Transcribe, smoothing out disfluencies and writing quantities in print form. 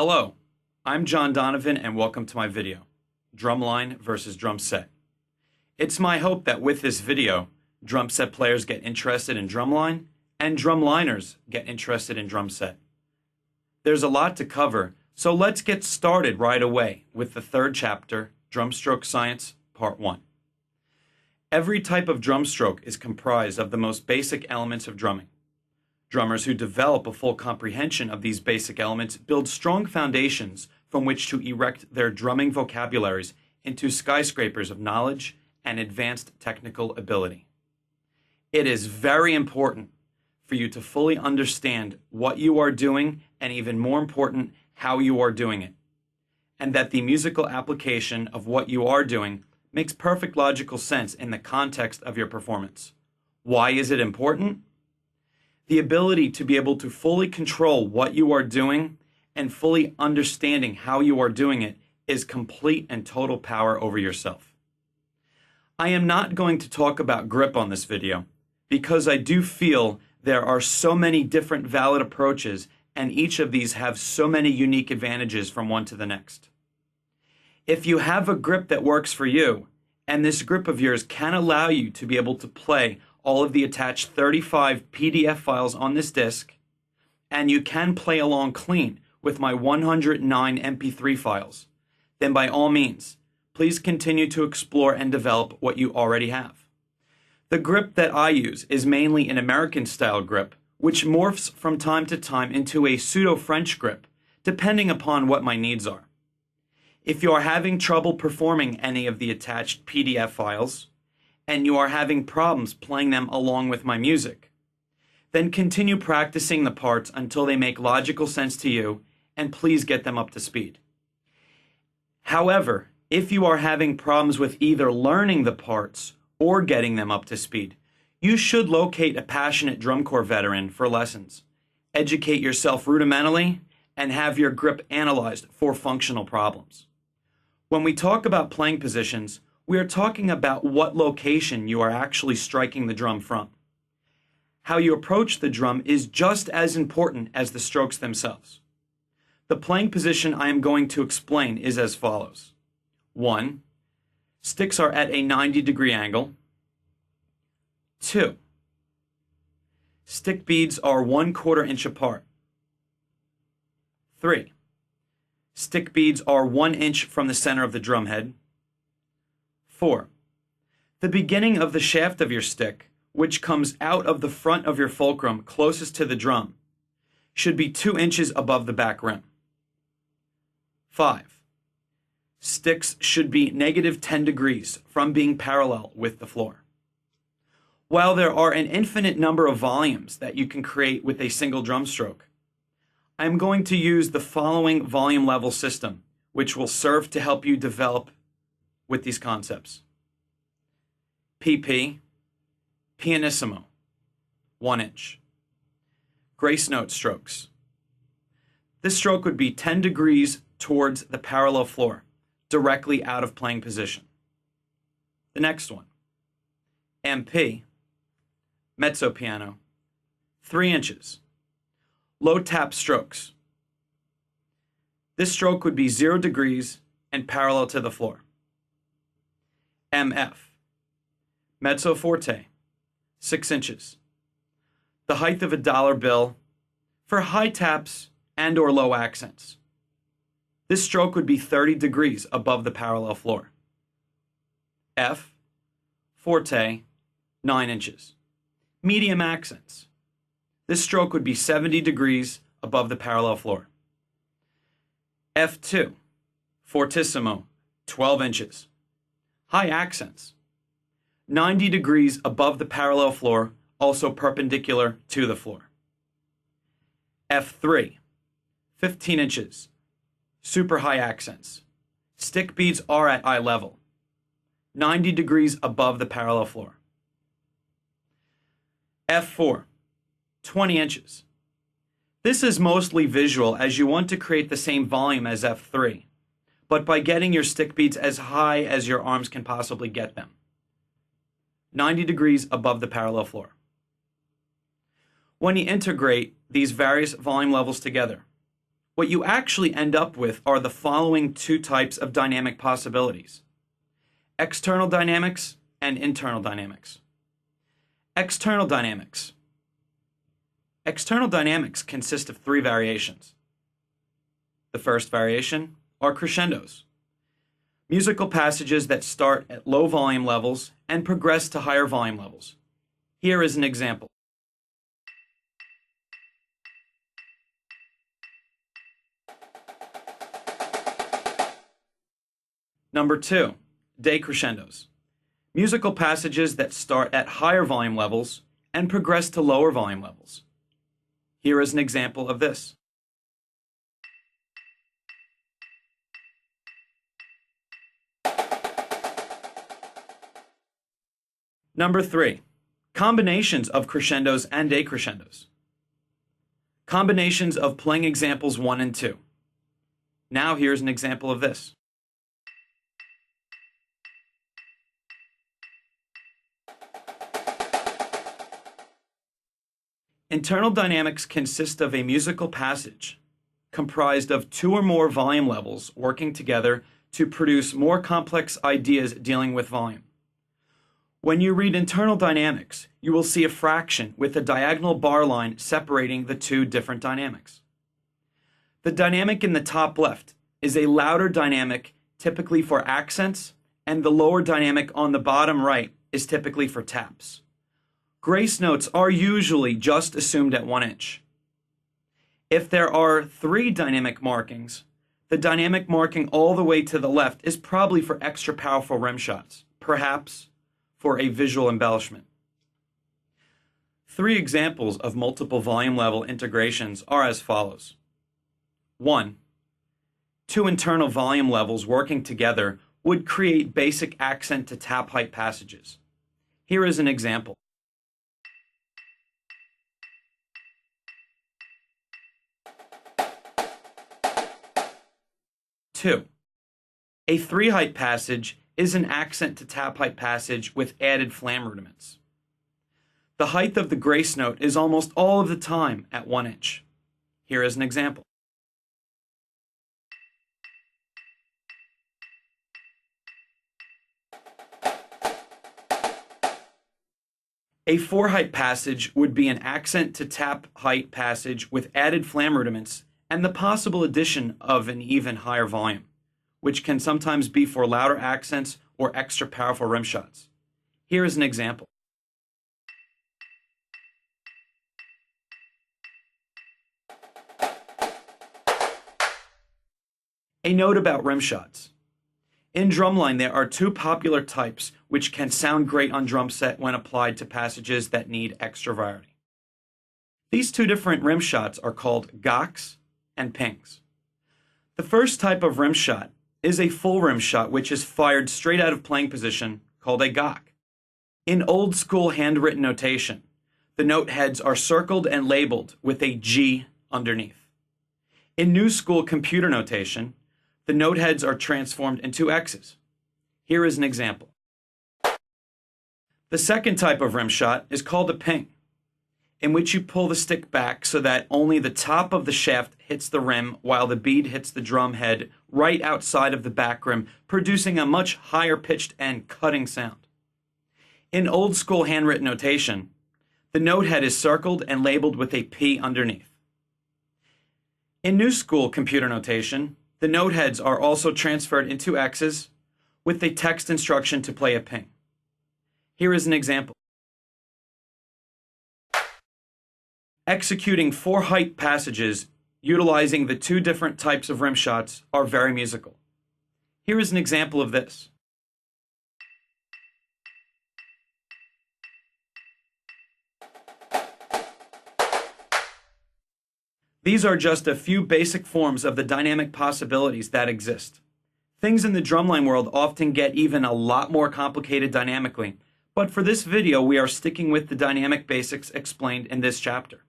Hello, I'm John Donovan and welcome to my video, Drumline versus Drumset. It's my hope that with this video, drumset players get interested in drumline and drumliners get interested in drumset. There's a lot to cover, so let's get started right away with the third chapter, Drumstroke Science, Part 1. Every type of drumstroke is comprised of the most basic elements of drumming. Drummers who develop a full comprehension of these basic elements build strong foundations from which to erect their drumming vocabularies into skyscrapers of knowledge and advanced technical ability. It is very important for you to fully understand what you are doing and, even more important, how you are doing it, and that the musical application of what you are doing makes perfect logical sense in the context of your performance. Why is it important? The ability to be able to fully control what you are doing and fully understanding how you are doing it is complete and total power over yourself. I am not going to talk about grip on this video because I do feel there are so many different valid approaches and each of these have so many unique advantages from one to the next. If you have a grip that works for you, and this grip of yours can allow you to be able to play all of the attached 35 PDF files on this disc, and you can play along clean with my 109 MP3 files, then by all means, please continue to explore and develop what you already have. The grip that I use is mainly an American-style grip, which morphs from time to time into a pseudo-French grip, depending upon what my needs are. If you are having trouble performing any of the attached PDF files, and you are having problems playing them along with my music, then continue practicing the parts until they make logical sense to you, and please get them up to speed. However, if you are having problems with either learning the parts or getting them up to speed, you should locate a passionate drum corps veteran for lessons. Educate yourself rudimentally and have your grip analyzed for functional problems. When we talk about playing positions, we are talking about what location you are actually striking the drum from. How you approach the drum is just as important as the strokes themselves. The playing position I am going to explain is as follows. 1. Sticks are at a 90-degree angle. 2. Stick beads are 1/4 inch apart. 3. Stick beads are 1 inch from the center of the drum head. 4. The beginning of the shaft of your stick, which comes out of the front of your fulcrum closest to the drum, should be 2 inches above the back rim. 5. Sticks should be -10 degrees from being parallel with the floor. While there are an infinite number of volumes that you can create with a single drum stroke, I am going to use the following volume level system, which will serve to help you develop with these concepts. PP, pianissimo, 1 inch. Grace note strokes. This stroke would be 10 degrees towards the parallel floor, directly out of playing position. The next one. MP, mezzo piano, 3 inches. Low tap strokes. This stroke would be 0 degrees and parallel to the floor. MF, mezzo forte, 6 inches. The height of a dollar bill for high taps and or low accents. This stroke would be 30 degrees above the parallel floor. F, forte, 9 inches. Medium accents. This stroke would be 70 degrees above the parallel floor. F2, fortissimo, 12 inches. High accents. 90 degrees above the parallel floor, also perpendicular to the floor. F3, 15 inches. Super high accents. Stick beads are at eye level. 90 degrees above the parallel floor. F4, 20 inches. This is mostly visual as you want to create the same volume as F3, but by getting your stick beads as high as your arms can possibly get them. 90 degrees above the parallel floor. When you integrate these various volume levels together, what you actually end up with are the following two types of dynamic possibilities: external dynamics and internal dynamics. External dynamics. External dynamics consist of three variations. The first variation are crescendos, musical passages that start at low volume levels and progress to higher volume levels. Here is an example. Number 2, decrescendos, musical passages that start at higher volume levels and progress to lower volume levels. Here is an example of this. Number 3, combinations of crescendos and decrescendos. Combinations of playing examples 1 and 2. Now here's an example of this. Internal dynamics consist of a musical passage comprised of 2 or more volume levels working together to produce more complex ideas dealing with volume. When you read internal dynamics, you will see a fraction with a diagonal bar line separating the two different dynamics. The dynamic in the top left is a louder dynamic, typically for accents, and the lower dynamic on the bottom right is typically for taps. Grace notes are usually just assumed at 1 inch. If there are 3 dynamic markings, the dynamic marking all the way to the left is probably for extra powerful rim shots, perhaps for a visual embellishment. 3 examples of multiple volume level integrations are as follows. 1. 2 internal volume levels working together would create basic accent to tap height passages. Here is an example. Two, a 3 height passage is an accent to tap height passage with added flam rudiments. The height of the grace note is almost all of the time at 1 inch. Here is an example. A 4 height passage would be an accent to tap height passage with added flam rudiments and the possible addition of an even higher volume, which can sometimes be for louder accents or extra powerful rim shots. Here is an example. A note about rim shots. In Drumline, there are 2 popular types which can sound great on drum set when applied to passages that need extra variety. These 2 different rim shots are called gocks and pings. The first type of rim shot is a full rim shot which is fired straight out of playing position, called a gock. In old school handwritten notation, the note heads are circled and labeled with a G underneath. In new school computer notation, the note heads are transformed into X's. Here is an example. The second type of rim shot is called a ping, in which you pull the stick back so that only the top of the shaft hits the rim while the bead hits the drum head right outside of the back rim, producing a much higher pitched and cutting sound. In old school handwritten notation, the note head is circled and labeled with a P underneath. In new school computer notation, the note heads are also transferred into X's with a text instruction to play a ping. Here is an example. Executing 4 height passages utilizing the 2 different types of rim shots are very musical. Here is an example of this. These are just a few basic forms of the dynamic possibilities that exist. Things in the drumline world often get even a lot more complicated dynamically, but for this video we are sticking with the dynamic basics explained in this chapter.